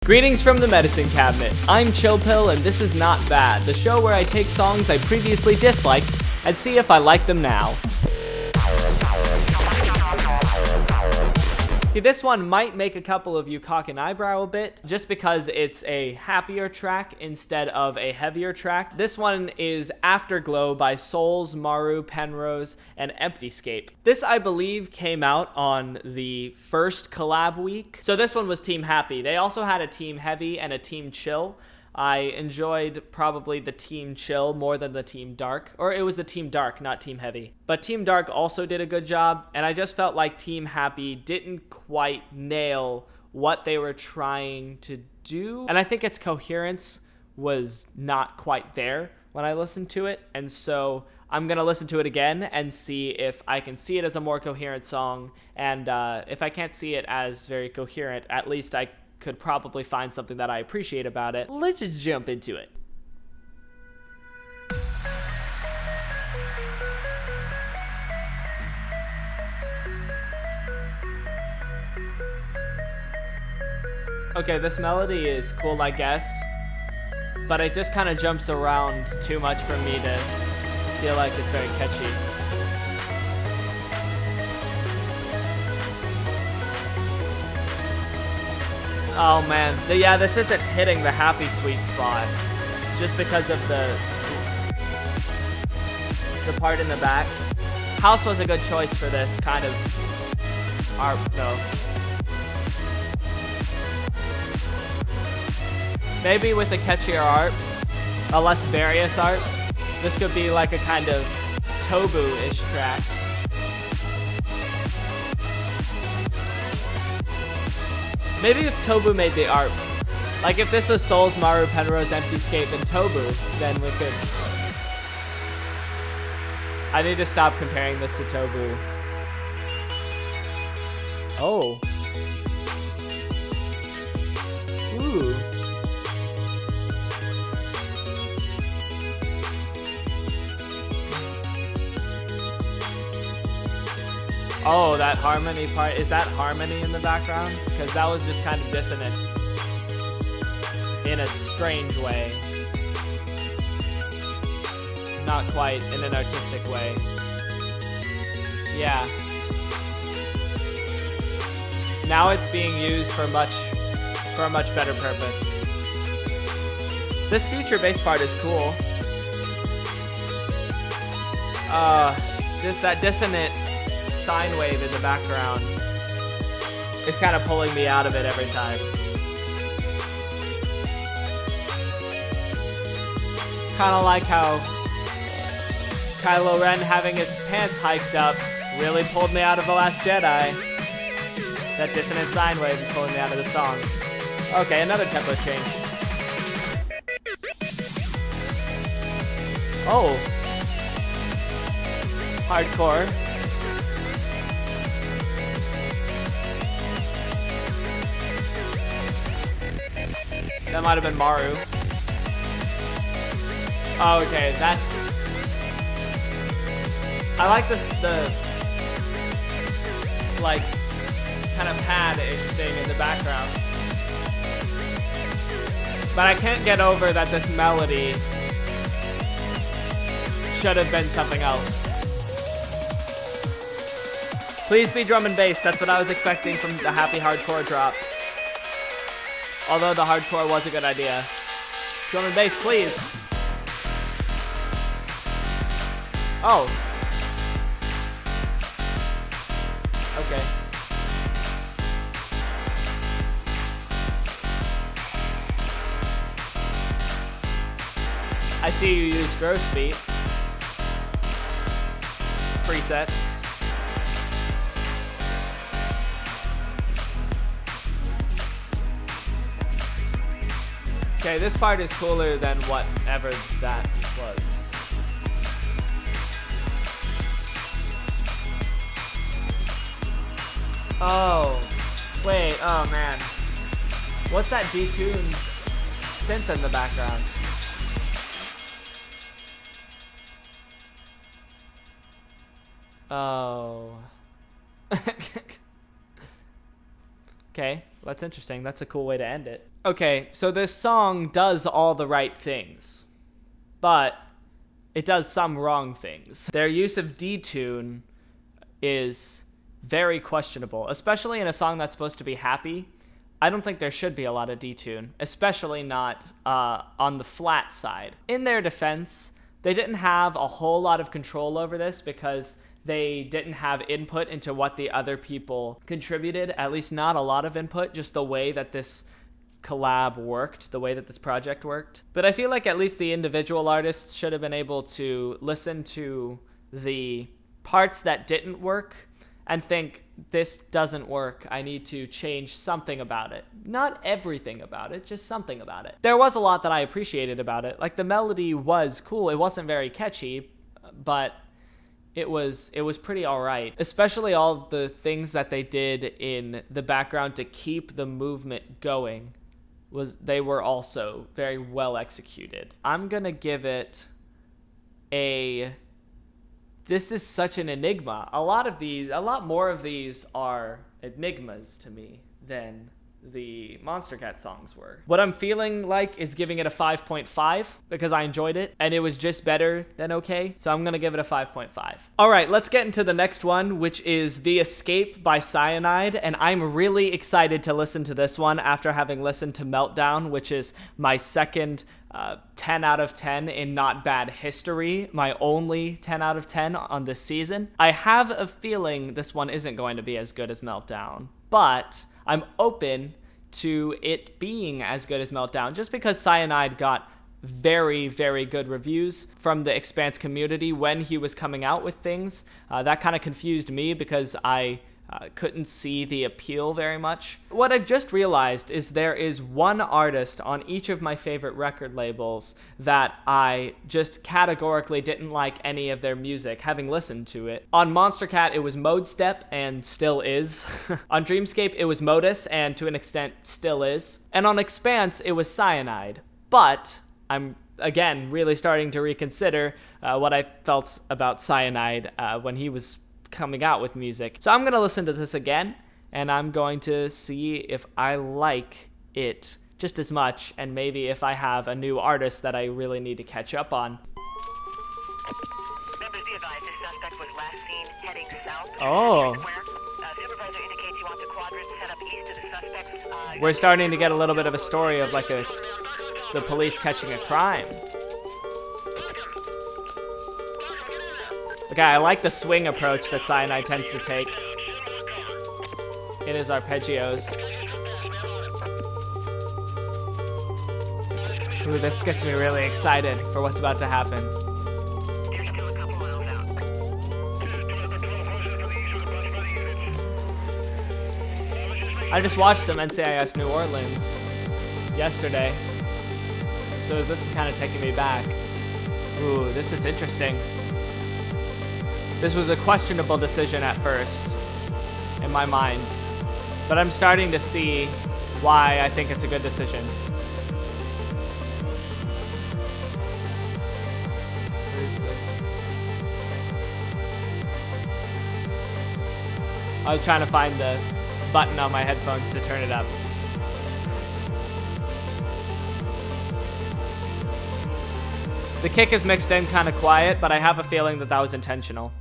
Greetings from the Medicine Cabinet. I'm Chill Pill, and this is Not Bad, the show where I take songs I previously disliked and see if I like them now. Okay, this one might make a couple of you cock an eyebrow a bit, just because it's a happier track instead of a heavier track. This one is Afterglow by Souls, Maru, Penrose, and Emptyscape. This, I believe, came out on the first collab week. So this one was Team Happy. They also had a Team Heavy and a Team Chill. I enjoyed probably the Team Chill more than the Team Dark. Or it was the Team Dark, not Team Heavy. But Team Dark also did a good job, and I just felt like Team Happy didn't quite nail what they were trying to do. And I think its coherence was not quite there when I listened to it, and so I'm going to listen to it again and see if I can see it as a more coherent song, and if I can't see it as very coherent, at least I could probably find something that I appreciate about it. Let's just jump into it. Okay, this melody is cool, I guess, but it just kind of jumps around too much for me to feel like it's very catchy. Oh man, yeah, this isn't hitting the happy sweet spot just because of the part in the back. House was a good choice for this kind of art, though. Maybe with a catchier art, a less various art, this could be like a kind of Tobu-ish track. Maybe if Tobu made the art, like if this was Souls, Maru, Penrose, Emptyscape, and Tobu, then we could... I need to stop comparing this to Tobu. Oh. Ooh. Oh, that harmony part. Is that harmony in the background? Because that was just kind of dissonant. In a strange way. Not quite in an artistic way. Yeah. Now it's being used for a much better purpose. This future bass part is cool. Just that dissonant sine wave in the background is kind of pulling me out of it every time. Kind of like how Kylo Ren having his pants hiked up really pulled me out of The Last Jedi. That dissonant sine wave is pulling me out of the song. Okay, another tempo change. Oh. Hardcore. That might have been Maru. Oh, okay, that's... I like this, the... like, kind of pad-ish thing in the background. But I can't get over that this melody should have been something else. Please be drum and bass, that's what I was expecting from the happy hardcore drop. Although the hardcore was a good idea. Drum and bass, please. Oh. Okay. I see you use gross beat. Presets. Okay, this part is cooler than whatever that was. Oh, wait, oh man. What's that detuned synth in the background? Oh. Okay, That's interesting. That's a cool way to end it. Okay, so this song does all the right things, but it does some wrong things. Their use of detune is very questionable, especially in a song that's supposed to be happy. I don't think there should be a lot of detune, especially not on the flat side. In their defense, they didn't have a whole lot of control over this because they didn't have input into what the other people contributed, at least not a lot of input, just the way that this collab worked, the way that this project worked. But I feel like at least the individual artists should have been able to listen to the parts that didn't work and think, this doesn't work, I need to change something about it. Not everything about it, just something about it. There was a lot that I appreciated about it. Like, the melody was cool. It wasn't very catchy, but it was pretty all right. Especially all the things that they did in the background to keep the movement going. They were also very well executed. I'm gonna give it a... This is such an enigma. A lot more of these are enigmas to me than the Monster Cat songs were. What I'm feeling like is giving it a 5.5 because I enjoyed it and it was just better than okay. So I'm gonna give it a 5.5. All right, let's get into the next one, which is The Escape by Cyanide. And I'm really excited to listen to this one after having listened to Meltdown, which is my second 10 out of 10 in Not Bad history, my only 10 out of 10 on this season. I have a feeling this one isn't going to be as good as Meltdown, but I'm open to it being as good as Meltdown just because Cyanide got very, very good reviews from the Expanse community when he was coming out with things. That kind of confused me because I couldn't see the appeal very much. What I've just realized is there is one artist on each of my favorite record labels that I just categorically didn't like any of their music, having listened to it. On Monster Cat, it was Modestep, and still is. On Dreamscape, it was Modus, and to an extent, still is. And on Expanse, it was Cyanide. But I'm, again, really starting to reconsider what I felt about Cyanide when he was coming out with music. So I'm going to listen to this again, and I'm going to see if I like it just as much, and maybe if I have a new artist that I really need to catch up on. Members be advised, this suspect was last seen heading south. Oh. Supervisor indicates he wants a quadrant set up east of the suspect. We're starting to get a little bit of a story of like the police catching a crime. Okay, I like the swing approach that Cyanide tends to take in his arpeggios. Ooh, this gets me really excited for what's about to happen. I just watched some NCIS New Orleans yesterday, so this is kind of taking me back. Ooh, this is interesting. This was a questionable decision at first, in my mind, but I'm starting to see why I think it's a good decision. I was trying to find the button on my headphones to turn it up. The kick is mixed in kind of quiet, but I have a feeling that that was intentional.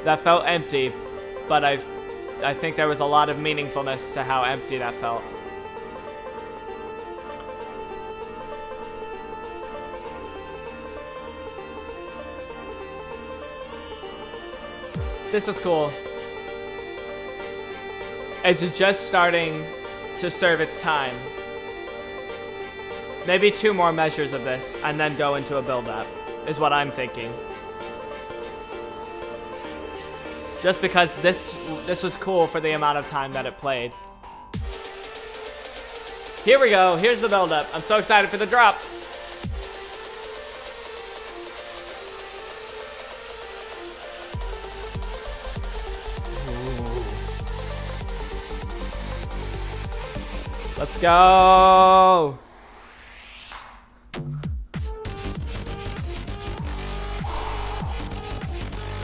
That felt empty, but I think there was a lot of meaningfulness to how empty that felt. This is cool. It's just starting to serve its time. Maybe 2 more measures of this and then go into a build-up, is what I'm thinking. Just because this was cool for the amount of time that it played. Here we go. Here's the build-up. I'm so excited for the drop. Ooh. Let's go.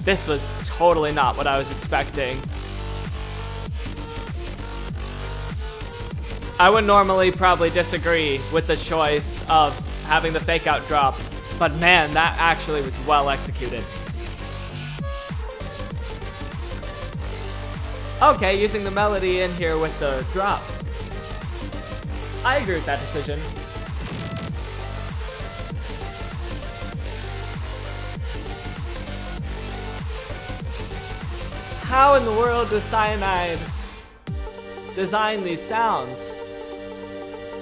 This was totally not what I was expecting. I would normally probably disagree with the choice of having the fake out drop, but man, that actually was well executed. Okay, using the melody in here with the drop. I agree with that decision. How in the world does Cyanide design these sounds?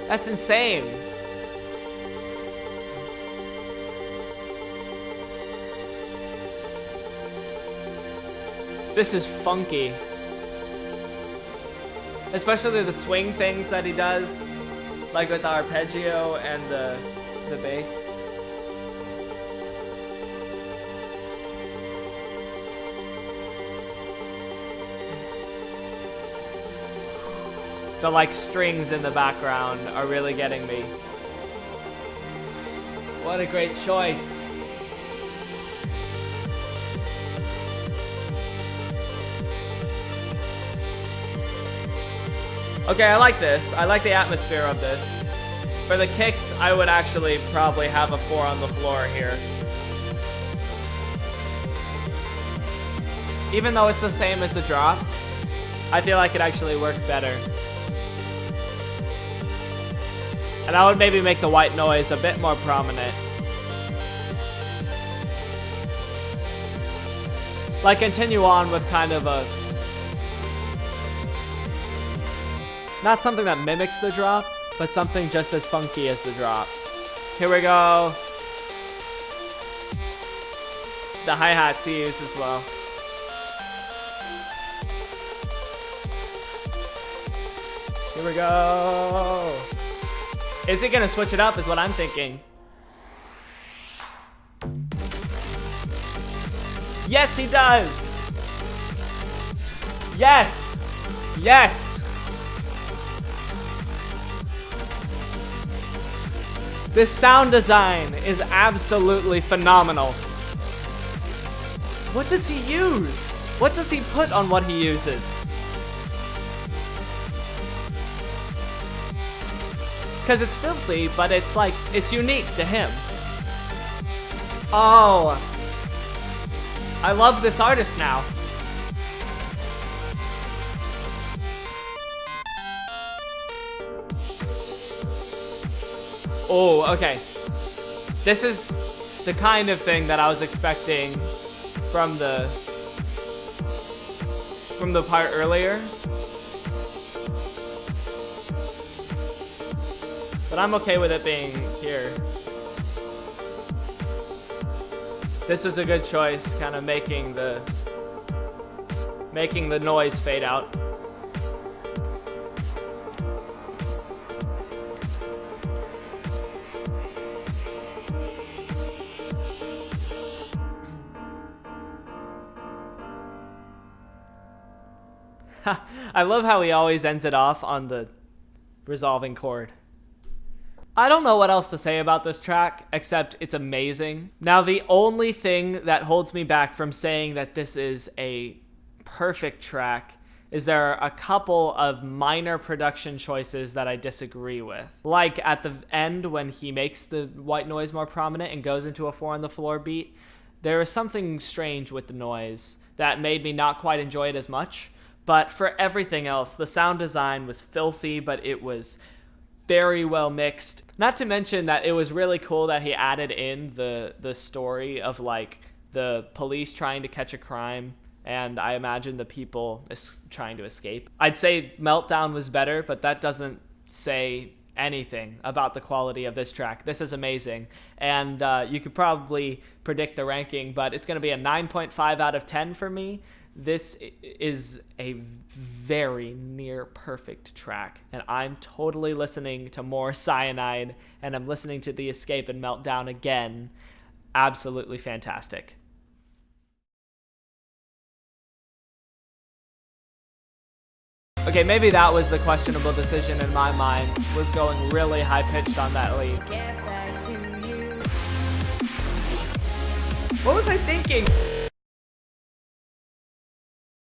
That's insane. This is funky. Especially the swing things that he does, like with the arpeggio and the bass. The like strings in the background are really getting me. What a great choice. Okay, I like this. I like the atmosphere of this. For the kicks, I would actually probably have a 4 on the floor here. Even though it's the same as the drop, I feel like it actually worked better. And I would maybe make the white noise a bit more prominent. Like continue on with kind of a... not something that mimics the drop, but something just as funky as the drop. Here we go. The hi-hats he used as well. Here we go. Is he gonna switch it up is what I'm thinking. Yes, he does. Yes. Yes. This sound design is absolutely phenomenal. What does he use? What does he put on what he uses? Because it's filthy, but it's like, it's unique to him. Oh. I love this artist now. Oh, okay. This is the kind of thing that I was expecting from the part earlier. But I'm okay with it being here. This was a good choice, kind of making the noise fade out. I love how he always ends it off on the resolving chord. I don't know what else to say about this track, except it's amazing. Now, the only thing that holds me back from saying that this is a perfect track is there are a couple of minor production choices that I disagree with. Like at the end when he makes the white noise more prominent and goes into a 4 on the floor beat, there is something strange with the noise that made me not quite enjoy it as much. But for everything else, the sound design was filthy, but it was very well mixed. Not to mention that it was really cool that he added in the story of like the police trying to catch a crime, and I imagine the people trying to escape. I'd say Meltdown was better, but that doesn't say anything about the quality of this track. This is amazing, and you could probably predict the ranking, but it's going to be a 9.5 out of 10 for me. This is a very near perfect track, and I'm totally listening to more Cyanide, and I'm listening to the Escape and Meltdown again. Absolutely fantastic. Okay, maybe that was the questionable decision in my mind, was going really high-pitched on that lead. Get back to you. What was I thinking?